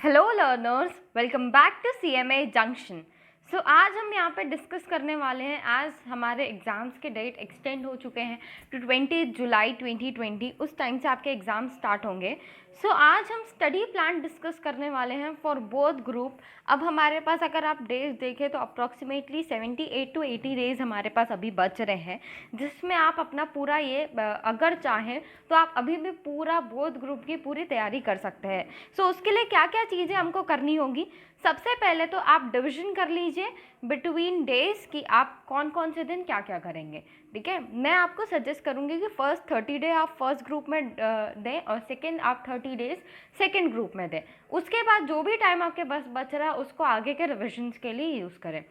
Hello learners, welcome back to CMA junction. आज हम यहाँ पे डिस्कस करने वाले हैं आज हमारे एग्ज़ाम्स के डेट एक्सटेंड हो चुके हैं टू 20 जुलाई 2020। उस टाइम से आपके एग्ज़ाम स्टार्ट होंगे। आज हम स्टडी प्लान डिस्कस करने वाले हैं फॉर बोथ ग्रुप। अब हमारे पास अगर आप डेज देखें तो अप्रॉक्सीमेटली 78 to 80 डेज़ हमारे पास अभी बच रहे हैं, जिसमें आप अपना पूरा ये अगर चाहें तो आप अभी भी पूरा बोथ ग्रुप की पूरी तैयारी कर सकते हैं। उसके लिए क्या क्या चीज़ें हमको करनी होगी, सबसे पहले तो आप डिवीजन कर लीजिए बिटवीन डेज कि आप कौन कौन से दिन क्या क्या करेंगे। ठीक है, मैं आपको सजेस्ट करूँगी कि फर्स्ट 30 डे आप फर्स्ट ग्रुप में दें और सेकेंड आप 30 डेज सेकेंड ग्रुप में दें। उसके बाद जो भी टाइम आपके पास बच रहा है उसको आगे के रिविजन्स के लिए यूज़ करें।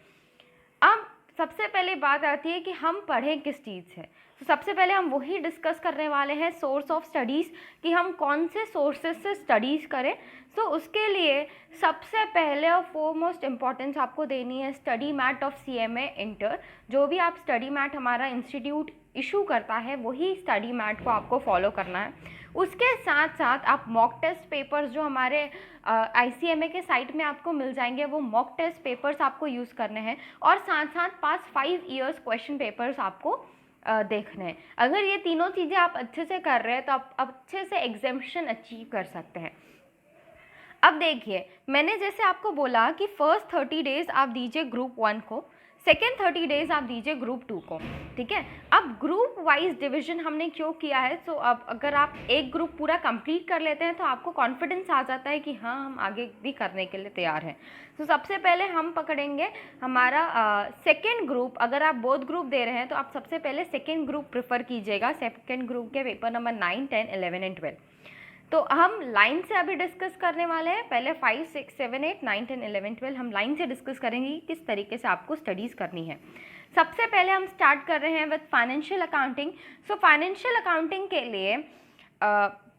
अब सबसे पहले बात आती है कि हम पढ़ें किस चीज़ से। सबसे पहले हम वही डिस्कस करने वाले हैं सोर्स ऑफ स्टडीज़, कि हम कौन से सोर्सेज से स्टडीज़ करें। उसके लिए सबसे पहले और फोरमोस्ट इम्पॉर्टेंस आपको देनी है स्टडी मैट ऑफ CMA इंटर। जो भी आप स्टडी मैट हमारा इंस्टीट्यूट इशू करता है वही स्टडी मैट को आपको फॉलो करना है। उसके साथ साथ आप मॉक टेस्ट पेपर्स जो हमारे ICMA के साइट में आपको मिल जाएंगे, वो मॉक टेस्ट पेपर्स आपको यूज़ करने हैं और साथ साथ पास 5 ईयर्स क्वेश्चन पेपर्स आपको देखने हैं। अगर ये तीनों चीज़ें आप अच्छे से कर रहे हैं तो आप अच्छे से एग्जामिशन अचीव कर सकते हैं। अब देखिए, मैंने जैसे आपको बोला कि फर्स्ट 30 डेज़ आप दीजिए ग्रुप 1 को, सेकेंड 30 डेज़ आप दीजिए ग्रुप 2 को। ठीक है, अब ग्रुप वाइज डिवीजन हमने क्यों किया है, अब अगर आप एक ग्रुप पूरा कंप्लीट कर लेते हैं तो आपको कॉन्फिडेंस आ जाता है कि हाँ, हम आगे भी करने के लिए तैयार हैं। सबसे पहले हम पकड़ेंगे हमारा सेकेंड ग्रुप। अगर आप बोथ ग्रुप दे रहे हैं तो आप सबसे पहले सेकेंड ग्रुप प्रेफर कीजिएगा। सेकेंड ग्रुप के पेपर नंबर 9, 10, 11 एंड 12 तो हम लाइन से अभी डिस्कस करने वाले हैं। पहले 5, 6, 7, 8, 9, 10, 11, 12 हम लाइन से डिस्कस करेंगे कि किस तरीके से आपको स्टडीज़ करनी है। सबसे पहले हम स्टार्ट कर रहे हैं with financial accounting. Financial accounting के लिए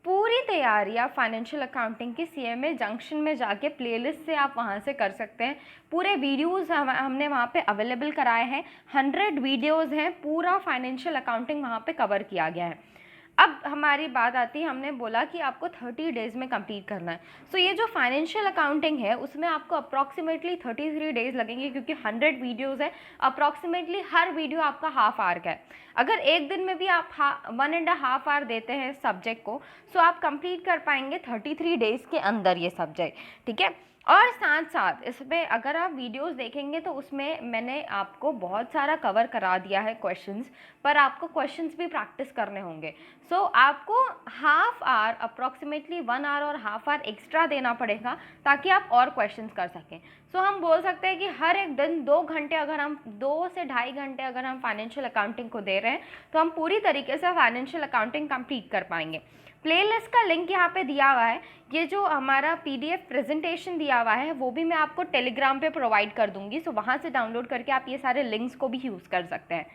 पूरी तैयारी आप फाइनेंशियल अकाउंटिंग की CMA जंक्शन में जाके प्लेलिस्ट से आप वहाँ से कर सकते हैं। पूरे वीडियोस हमने वहाँ पे अवेलेबल कराए हैं, 100 वीडियोस हैं, पूरा फाइनेंशियल अकाउंटिंग वहाँ पे कवर किया गया है। अब हमारी बात आती है, हमने बोला कि आपको 30 डेज़ में कंप्लीट करना है। ये जो फाइनेंशियल अकाउंटिंग है उसमें आपको अप्रॉक्सीमेटली 33 डेज़ लगेंगे, क्योंकि 100 वीडियोस है। अप्रॉक्सीमेटली हर वीडियो आपका हाफ आवर का है। अगर एक दिन में भी आप 1.5 आवर देते हैं सब्जेक्ट को, आप कंप्लीट कर पाएंगे 33 डेज़ के अंदर ये सब्जेक्ट। ठीक है, और साथ साथ इसमें अगर आप वीडियोस देखेंगे तो उसमें मैंने आपको बहुत सारा कवर करा दिया है क्वेश्चंस, पर आपको क्वेश्चंस भी प्रैक्टिस करने होंगे। आपको हाफ आवर अप्रॉक्सीमेटली 1 आवर और हाफ आवर एक्स्ट्रा देना पड़ेगा ताकि आप और क्वेश्चंस कर सकें। हम बोल सकते हैं कि हर एक दिन 2 घंटे, अगर हम 2 से ढाई घंटे अगर हम फाइनेंशियल अकाउंटिंग को दे रहे हैं तो हम पूरी तरीके से फाइनेंशियल अकाउंटिंग कंप्लीट कर पाएंगे। प्लेलिस्ट का लिंक यहाँ पे दिया हुआ है। ये जो हमारा PDF प्रेजेंटेशन दिया हुआ है वो भी मैं आपको टेलीग्राम पे प्रोवाइड कर दूंगी। वहाँ से डाउनलोड करके आप ये सारे लिंक्स को भी यूज़ कर सकते हैं।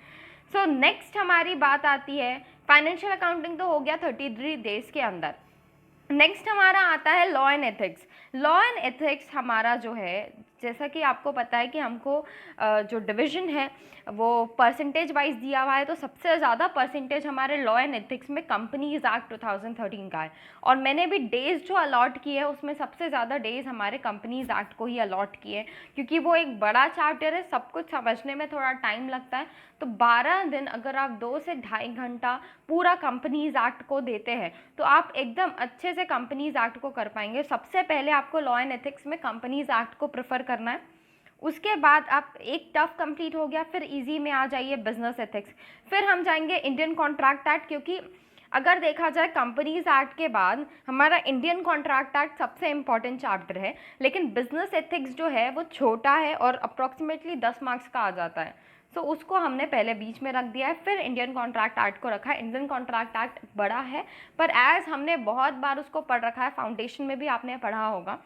नेक्स्ट हमारी बात आती है, फाइनेंशियल अकाउंटिंग तो हो गया 33 डेज के अंदर। नेक्स्ट हमारा आता है law and ethics. Law and ethics हमारा जो है, जैसा कि आपको पता है कि हमको जो डिवीज़न है वो परसेंटेज वाइज दिया हुआ है, तो सबसे ज़्यादा परसेंटेज हमारे लॉ एंड एथिक्स में कंपनीज एक्ट 2013 का है। और मैंने भी डेज़ जो अलॉट किए हैं उसमें सबसे ज़्यादा डेज़ हमारे कंपनीज एक्ट को ही अलॉट किए, क्योंकि वो एक बड़ा चैप्टर है, सब कुछ समझने में थोड़ा टाइम लगता है। तो 12 दिन अगर आप 2 से ढाई घंटा पूरा कंपनीज एक्ट को देते हैं तो आप एकदम अच्छे से कंपनीज एक्ट को कर पाएंगे। सबसे पहले आपको लॉ एंड एथिक्स में कंपनीज एक्ट को प्रेफर करना है। उसके बाद आप एक टफ कंप्लीट हो गया, फिर इजी में आ जाइए बिजनेस एथिक्स, फिर हम जाएंगे इंडियन कॉन्ट्रैक्ट एक्ट। क्योंकि अगर देखा जाए कंपनीज एक्ट के बाद हमारा इंडियन कॉन्ट्रैक्ट एक्ट सबसे इम्पॉर्टेंट चैप्टर है, लेकिन बिजनेस एथिक्स जो है वो छोटा है और अप्रॉक्सीमेटली 10 मार्क्स का आ जाता है। उसको हमने पहले बीच में रख दिया है, फिर इंडियन कॉन्ट्रैक्ट एक्ट को रखा है। इंडियन कॉन्ट्रैक्ट एक्ट बड़ा है, पर एज हमने बहुत बार उसको पढ़ रखा है, फाउंडेशन में भी आपने पढ़ा होगा।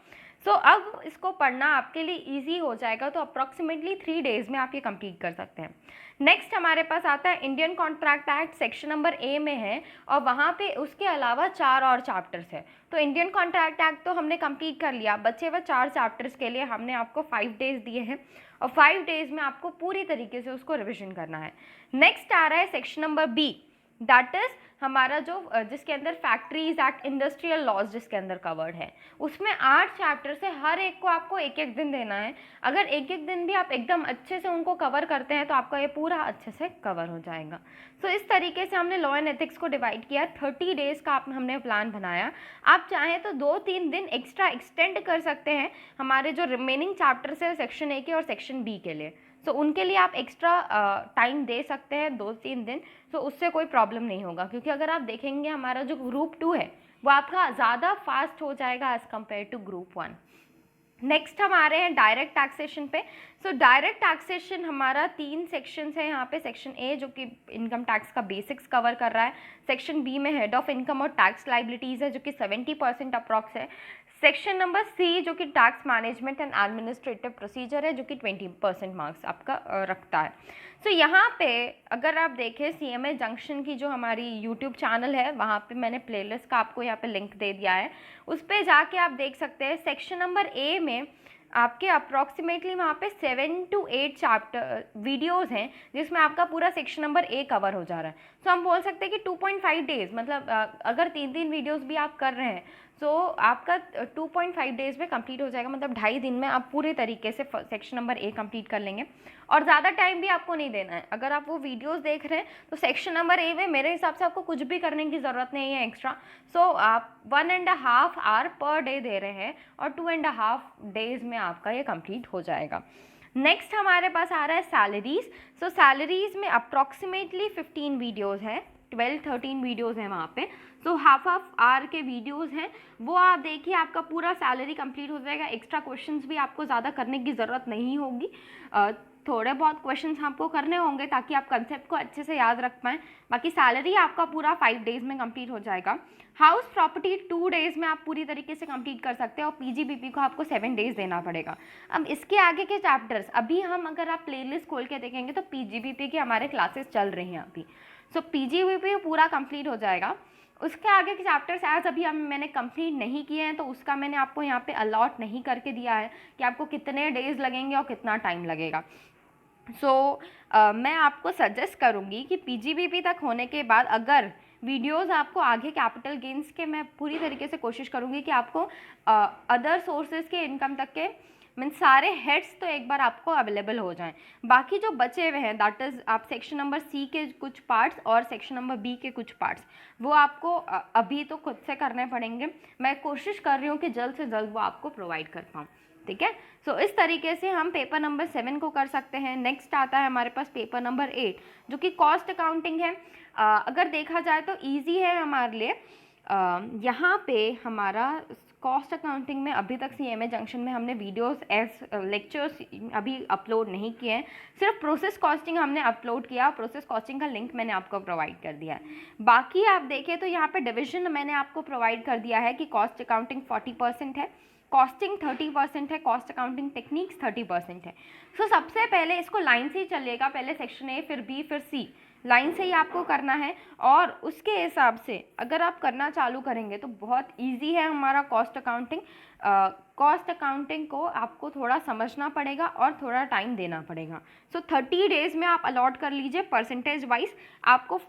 अब इसको पढ़ना आपके लिए इजी हो जाएगा, तो अप्रॉक्सीमेटली 3 डेज़ में आप ये कंप्लीट कर सकते हैं। नेक्स्ट हमारे पास आता है Indian contract act, section number A में है, और वहाँ पे उसके अलावा 4 और चैप्टर्स है। इंडियन कॉन्ट्रैक्ट एक्ट तो हमने कंप्लीट कर लिया, बचे हुए 4 चैप्टर्स के लिए हमने आपको 5 डेज़ दिए हैं, और 5 डेज़ में आपको पूरी तरीके से उसको रिविजन करना है। नेक्स्ट आ रहा है section number B। That is हमारा जो जिसके अंदर फैक्ट्रीज एक्ट, इंडस्ट्रियल लॉज जिसके अंदर कवर्ड है, उसमें 8 चैप्टर से हर एक को आपको एक एक दिन देना है। अगर एक एक दिन भी आप एकदम अच्छे से उनको कवर करते हैं तो आपका ये पूरा अच्छे से कवर हो जाएगा। सो इस तरीके से हमने लॉ एंड एथिक्स को डिवाइड किया। 30 डेज़ का हमने प्लान बनाया। आप चाहें तो 2-3 दिन एक्स्ट्रा एक्सटेंड कर सकते हैं हमारे जो रिमेनिंग चैप्टर्स है सेक्शन ए के और सेक्शन बी के लिए। सो उनके लिए आप एक्स्ट्रा टाइम दे सकते हैं 2-3 दिन। सो उससे कोई प्रॉब्लम नहीं होगा, क्योंकि अगर आप देखेंगे हमारा जो ग्रुप 2 है वो आपका ज़्यादा फास्ट हो जाएगा as compare to group 1। Next हम आ रहे हैं डायरेक्ट टैक्सेशन पे। सो डायरेक्ट टैक्सेशन हमारा 3 सेक्शंस है यहाँ पे। सेक्शन ए जो कि इनकम टैक्स का बेसिक्स कवर कर रहा है, सेक्शन बी में हेड ऑफ इनकम और टैक्स लाइबिलिटीज़ है जो कि 70% अप्रॉक्स है, सेक्शन नंबर सी जो कि tax management and administrative procedure है जो कि 20% मार्क्स आपका रखता है। सो यहाँ पे अगर आप देखें CMA जंक्शन की जो हमारी यूट्यूब चैनल है, वहाँ पे मैंने प्लेलिस्ट का आपको यहाँ पे लिंक दे दिया है, उस पर जाके आप देख सकते हैं। सेक्शन नंबर ए में आपके अप्रॉक्सीमेटली वहाँ पे 7 to 8 चैप्टर वीडियोस हैं जिसमें आपका पूरा सेक्शन नंबर ए कवर हो जा रहा है। सो हम बोल सकते हैं कि 2.5 डेज़, मतलब अगर 3 वीडियोस भी आप कर रहे हैं तो आपका 2.5 डेज़ में कंप्लीट हो जाएगा, मतलब 2.5 दिन में आप पूरे तरीके से सेक्शन नंबर ए कंप्लीट कर लेंगे। और ज़्यादा टाइम भी आपको नहीं देना है। अगर आप वो वीडियोस देख रहे हैं तो सेक्शन नंबर ए में मेरे हिसाब से आपको कुछ भी करने की ज़रूरत नहीं है एक्स्ट्रा। सो आप 1.5 आवर पर डे दे रहे हैं और 2.5 डेज़ में आपका ये कंप्लीट हो जाएगा। नेक्स्ट हमारे पास आ रहा है सैलरीज। सो सैलरीज में अप्रॉक्सीमेटली 15 वीडियोज़ हैं, 12-13 वीडियोज़ हैं वहाँ पे। सो हाफ आवर के वीडियोज़ हैं, वो आप देखिए, आपका पूरा सैलरी कंप्लीट हो जाएगा। एक्स्ट्रा क्वेश्चंस भी आपको ज़्यादा करने की ज़रूरत नहीं होगी। थोड़े बहुत क्वेश्चंस आपको करने होंगे ताकि आप कंसेप्ट को अच्छे से याद रख पाएँ। बाकी सैलरी आपका पूरा 5 डेज़ में कंप्लीट हो जाएगा। हाउस प्रॉपर्टी 2 डेज़ में आप पूरी तरीके से कंप्लीट कर सकते हैं और PGBP को आपको 7 डेज़ देना पड़ेगा। अब इसके आगे के चैप्टर्स अभी हम अगर आप प्लेलिस्ट खोल के देखेंगे तो PGBP के हमारे क्लासेस चल रही हैं अभी। सो PGBP पूरा कंप्लीट हो जाएगा। उसके आगे के चैप्टर्स एज अभी मैंने कंप्लीट नहीं किए हैं तो उसका मैंने आपको यहाँ पे अलॉट नहीं करके दिया है कि आपको कितने डेज़ लगेंगे और कितना टाइम लगेगा। मैं आपको सजेस्ट करूँगी कि PGBP तक होने के बाद अगर वीडियोस आपको आगे कैपिटल गेन्स के, मैं पूरी तरीके से कोशिश करूँगी कि आपको अदर सोर्सेज के इनकम तक के मीन्स सारे हेड्स तो एक बार आपको अवेलेबल हो जाएं। बाकी जो बचे हुए हैं दैट इज़ आप सेक्शन नंबर सी के कुछ पार्ट्स और सेक्शन नंबर बी के कुछ पार्ट्स, वो आपको अभी तो खुद से करने पड़ेंगे। मैं कोशिश कर रही हूँ कि जल्द से जल्द वो आपको प्रोवाइड कर पाऊँ, ठीक है। सो इस तरीके से हम पेपर नंबर 7 को कर सकते हैं। नेक्स्ट आता है हमारे पास पेपर नंबर 8 जो कि कॉस्ट अकाउंटिंग है। अगर देखा जाए तो इजी है हमारे लिए। यहाँ पे हमारा कॉस्ट अकाउंटिंग में अभी तक CMA जंक्शन में हमने वीडियोस एज लेक्चर्स अभी अपलोड नहीं किए हैं, सिर्फ प्रोसेस कॉस्टिंग हमने अपलोड किया। प्रोसेस कॉस्टिंग का लिंक मैंने आपको प्रोवाइड कर दिया है। बाकी आप देखें तो यहाँ पे डिविजन मैंने आपको प्रोवाइड कर दिया है कि कॉस्ट अकाउंटिंग 40% है, कॉस्टिंग 30% है, कॉस्ट अकाउंटिंग टेक्निक्स 30% है। सो सबसे पहले इसको लाइन से ही चलिएगा, पहले सेक्शन ए फिर बी फिर सी, लाइन से ही आपको करना है। और उसके हिसाब से अगर आप करना चालू करेंगे तो बहुत इजी है हमारा कॉस्ट अकाउंटिंग। कॉस्ट अकाउंटिंग को आपको थोड़ा समझना पड़ेगा और थोड़ा टाइम देना पड़ेगा। सो 30 डेज़ में आप अलॉट कर लीजिए। परसेंटेज वाइज आपको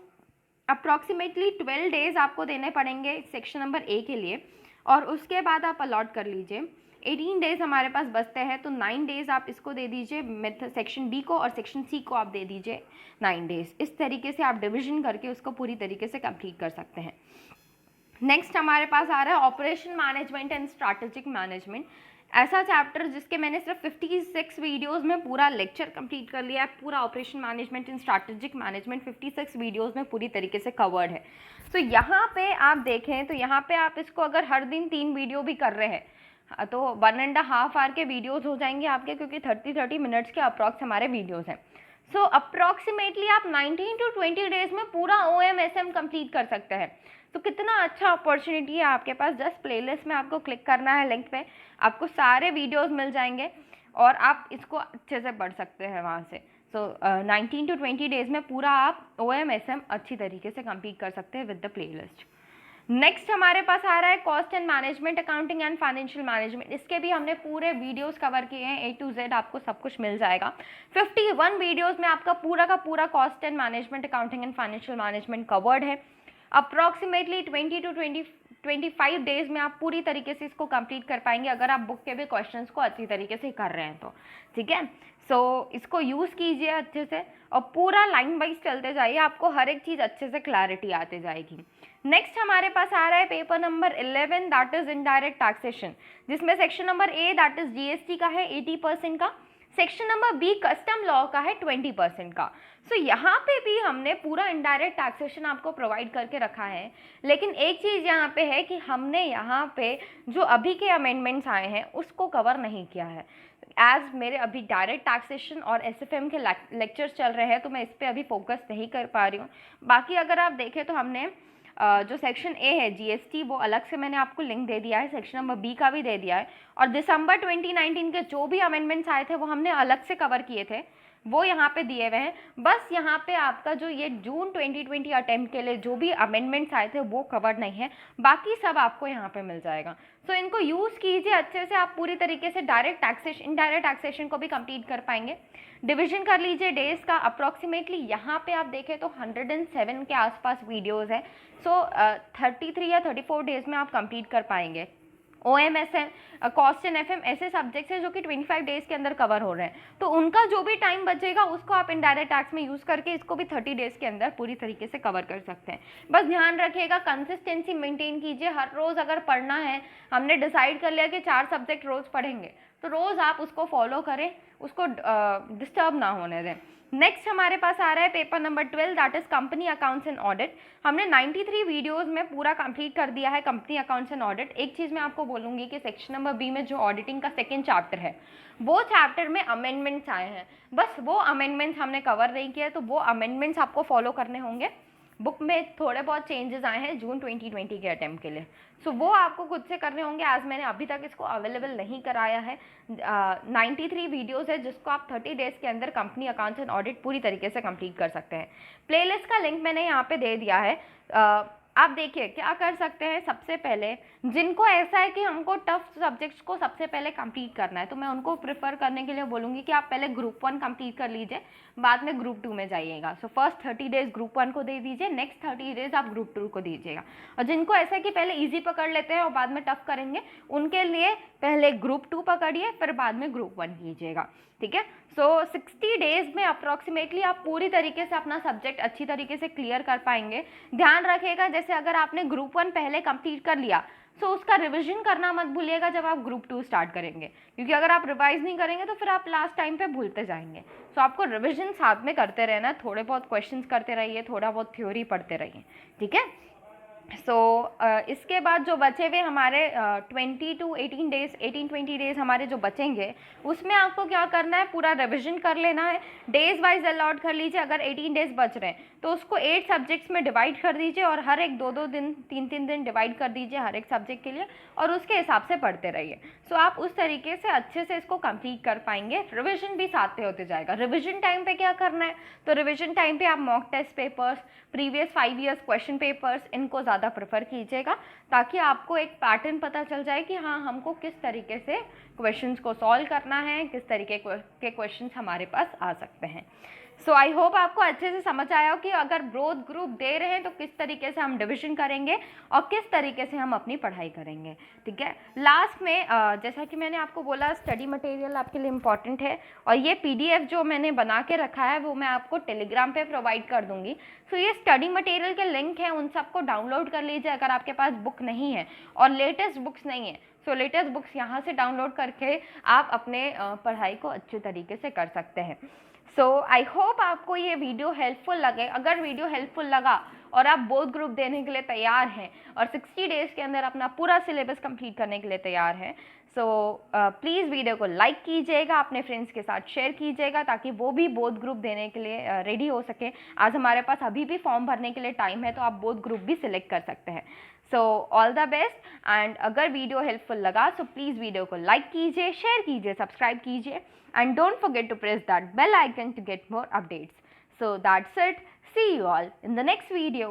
अप्रॉक्सीमेटली 12 डेज़ आपको देने पड़ेंगे सेक्शन नंबर ए के लिए, और उसके बाद आप अलॉट कर लीजिए। 18 डेज़ हमारे पास बचते हैं तो 9 डेज़ आप इसको दे दीजिए मेथड सेक्शन बी को, और सेक्शन सी को आप दे दीजिए 9 डेज़। इस तरीके से आप डिवीजन करके उसको पूरी तरीके से कंप्लीट कर सकते हैं। नेक्स्ट हमारे पास आ रहा है operation management and strategic management, ऐसा चैप्टर जिसके मैंने सिर्फ 56 वीडियोस में पूरा लेक्चर कंप्लीट कर लिया है। पूरा operation management and strategic management 56 videos में पूरी तरीके से कवर्ड है। तो यहाँ पे आप देखें तो यहाँ पे आप इसको अगर हर दिन 3 वीडियो भी कर रहे हैं तो 1.5 आवर के वीडियोस हो जाएंगे आपके, क्योंकि 30 मिनट्स के अप्रॉक्स हमारे वीडियोस हैं। सो अप्रॉक्सीमेटली आप 19 to 20 डेज में पूरा OMSM कंप्लीट कर सकते हैं। तो कितना अच्छा अपॉर्चुनिटी है आपके पास। जस्ट प्लेलिस्ट में आपको क्लिक करना है लिंक पे, आपको सारे वीडियोस मिल जाएंगे और आप इसको अच्छे से पढ़ सकते हैं वहाँ से। सो 19 to 20 डेज़ में पूरा आप OMSM अच्छी तरीके से कंप्लीट कर सकते हैं विद द प्लेलिस्ट। नेक्स्ट हमारे पास आ रहा है cost and management accounting and financial management. इसके भी हमने पूरे वीडियोस कवर किए हैं, A to Z आपको सब कुछ मिल जाएगा। 51 वीडियोस में आपका पूरा का पूरा cost and management accounting and financial management covered है। अप्रॉक्सीमेटली 20 to 25 डेज में आप पूरी तरीके से इसको कंप्लीट कर पाएंगे, अगर आप बुक के भी क्वेश्चंस को अच्छी तरीके से कर रहे हैं तो, ठीक है। सो इसको यूज़ कीजिए अच्छे से और पूरा लाइन वाइज चलते जाइए, आपको हर एक चीज़ अच्छे से क्लैरिटी आती जाएगी। नेक्स्ट हमारे पास आ रहा है paper number 11 that is indirect taxation, जिसमें section number A that is GST का है 80% का, section number B custom law का है 20% का। सो यहाँ पे भी हमने पूरा इनडायरेक्ट टैक्सेशन आपको प्रोवाइड करके रखा है, लेकिन एक चीज़ यहाँ पे है कि हमने यहाँ पे जो अभी के अमेंडमेंट्स आए हैं उसको कवर नहीं किया है। एज मेरे अभी डायरेक्ट टैक्सेशन और SFM के लेक्चर्स चल रहे हैं तो मैं इस पर अभी फोकस नहीं कर पा रही हूँ। बाकी अगर आप देखें तो हमने जो सेक्शन A है GST वो अलग से मैंने आपको लिंक दे दिया है, सेक्शन नंबर B का भी दे दिया है, और दिसंबर 2019 के जो भी अमेंडमेंट्स आए थे वो हमने अलग से कवर किए थे, वो यहाँ पे दिए हुए हैं। बस यहाँ पे आपका जो ये जून 2020 अटेम्प्ट के लिए जो भी अमेंडमेंट्स आए थे वो कवर नहीं है, बाकी सब आपको यहाँ पे मिल जाएगा। सो इनको यूज़ कीजिए अच्छे से, आप पूरी तरीके से डायरेक्ट टैक्सेशन इनडायरेक्ट टैक्सेशन को भी कंप्लीट कर पाएंगे। डिवीजन कर लीजिए डेज का, अप्रॉक्सीमेटली यहाँ पे आप देखें तो 107 के आसपास वीडियोज़ है। सो 33 या 34 डेज में आप कंप्लीट कर पाएंगे। OMSM, कॉस्ट एंड FM ऐसे सब्जेक्ट्स हैं जो कि 25 डेज़ के अंदर कवर हो रहे हैं, तो उनका जो भी टाइम बचेगा उसको आप इनडायरेक्ट टैक्स में यूज़ करके इसको भी 30 डेज़ के अंदर पूरी तरीके से कवर कर सकते हैं। बस ध्यान रखिएगा, कंसिस्टेंसी मेंटेन कीजिए। हर रोज़ अगर पढ़ना है, हमने डिसाइड कर लिया कि 4 सब्जेक्ट रोज़ पढ़ेंगे, तो रोज़ आप उसको फॉलो करें, उसको डिस्टर्ब ना होने दें। नेक्स्ट हमारे पास आ रहा है paper number 12 that is company accounts and audit. हमने 93 वीडियोस में पूरा कंप्लीट कर दिया है कंपनी अकाउंट्स एंड ऑडिट। एक चीज़ मैं आपको बोलूँगी कि सेक्शन नंबर B में जो ऑडिटिंग का सेकंड चैप्टर है, वो चैप्टर में अमेंडमेंट्स आए हैं, बस वो अमेंडमेंट्स हमने कवर नहीं किया, तो वो अमेंडमेंट्स आपको फॉलो करने होंगे। बुक में थोड़े बहुत चेंजेस आए हैं जून 2020 के अटेम्प्ट के लिए, सो वो आपको खुद से करने होंगे, एज मैंने अभी तक इसको अवेलेबल नहीं कराया है। 93 वीडियोस है जिसको आप 30 डेज़ के अंदर कंपनी अकाउंट्स एंड ऑडिट पूरी तरीके से कंप्लीट कर सकते हैं। प्लेलिस्ट का लिंक मैंने यहाँ पे दे दिया है। आप देखिए क्या कर सकते हैं, सबसे पहले जिनको ऐसा है कि हमको टफ सब्जेक्ट्स को सबसे पहले कंप्लीट करना है, तो मैं उनको प्रेफर करने के लिए बोलूँगी कि आप पहले ग्रुप 1 कंप्लीट कर लीजिए, बाद में ग्रुप 2 में जाइएगा। सो फर्स्ट 30 डेज ग्रुप 1 को दे दीजिए, नेक्स्ट 30 डेज आप ग्रुप 2 को दीजिएगा। और जिनको ऐसा है कि पहले ईजी पकड़ लेते हैं और बाद में टफ करेंगे, उनके लिए पहले ग्रुप 2 पकड़िए, फिर बाद में ग्रुप 1 कीजिएगा, ठीक है। सो 60 डेज में अप्रॉक्सीमेटली आप पूरी तरीके से अपना सब्जेक्ट अच्छी तरीके से क्लियर कर पाएंगे। ध्यान रखिएगा, जैसे अगर आपने ग्रुप 1 पहले कंप्लीट कर लिया, सो उसका रिवीजन करना मत भूलिएगा जब आप ग्रुप 2 स्टार्ट करेंगे, क्योंकि अगर आप रिवाइज नहीं करेंगे तो फिर आप लास्ट टाइम पे भूलते जाएंगे। सो आपको रिवीजन साथ में करते रहना है, थोड़े बहुत क्वेश्चंस करते रहिए, थोड़ा बहुत थ्योरी पढ़ते रहिए, ठीक है। सो इसके बाद जो बचे हुए हमारे 20 to 18 डेज 18-20 डेज हमारे जो बचेंगे, उसमें आपको क्या करना है, पूरा रिवीजन कर लेना है। डेज वाइज अलॉट कर लीजिए, अगर 18 डेज बच रहे हैं तो उसको 8 सब्जेक्ट्स में डिवाइड कर दीजिए और हर एक 2-2 दिन 3-3 दिन डिवाइड कर दीजिए हर एक सब्जेक्ट के लिए, और उसके हिसाब से पढ़ते रहिए। सो आप उस तरीके से अच्छे से इसको कंप्लीट कर पाएंगे। रिविजन भी साथ में होते जाएगा। रिविजन टाइम पे क्या करना है, तो रिविजन टाइम पे आप mock test papers, previous 5 years question papers, इनको ज़्यादा प्रेफर कीजिएगा, ताकि आपको एक पैटर्न पता चल जाए कि हाँ हमको किस तरीके से क्वेश्चंस को सॉल्व करना है, किस तरीके के क्वेश्चंस हमारे पास आ सकते हैं। सो आई होप आपको अच्छे से समझ आया हो कि अगर ब्रोथ ग्रुप दे रहे हैं तो किस तरीके से हम डिविजन करेंगे और किस तरीके से हम अपनी पढ़ाई करेंगे, ठीक है। लास्ट में जैसा कि मैंने आपको बोला, स्टडी मटेरियल आपके लिए इम्पॉर्टेंट है, और ये PDF जो मैंने बना के रखा है वो मैं आपको टेलीग्राम पे प्रोवाइड कर दूंगी। सो ये स्टडी मटेरियल के लिंक हैं, उन सबको डाउनलोड कर लीजिए अगर आपके पास बुक नहीं है और लेटेस्ट बुक्स नहीं है। सो लेटेस्ट बुक्स यहाँ से डाउनलोड करके आप अपने पढ़ाई को अच्छे तरीके से कर सकते हैं। सो आई होप आपको ये वीडियो हेल्पफुल लगे। अगर वीडियो हेल्पफुल लगा और आप बोथ ग्रुप देने के लिए तैयार हैं और 60 डेज़ के अंदर अपना पूरा सिलेबस कंप्लीट करने के लिए तैयार हैं, सो प्लीज़ वीडियो को लाइक कीजिएगा, अपने फ्रेंड्स के साथ शेयर कीजिएगा, ताकि वो भी बोथ ग्रुप देने के लिए रेडी हो सके। आज हमारे पास अभी भी फॉर्म भरने के लिए टाइम है, तो आप बोथ ग्रुप भी सिलेक्ट कर सकते हैं। So all the best, and अगर वीडियो हेल्पफुल लगा सो प्लीज़ वीडियो को लाइक कीजिए, शेयर कीजिए, सब्सक्राइब कीजिए, and don't forget to press that bell icon to get more updates. So that's it. See you all in the next video.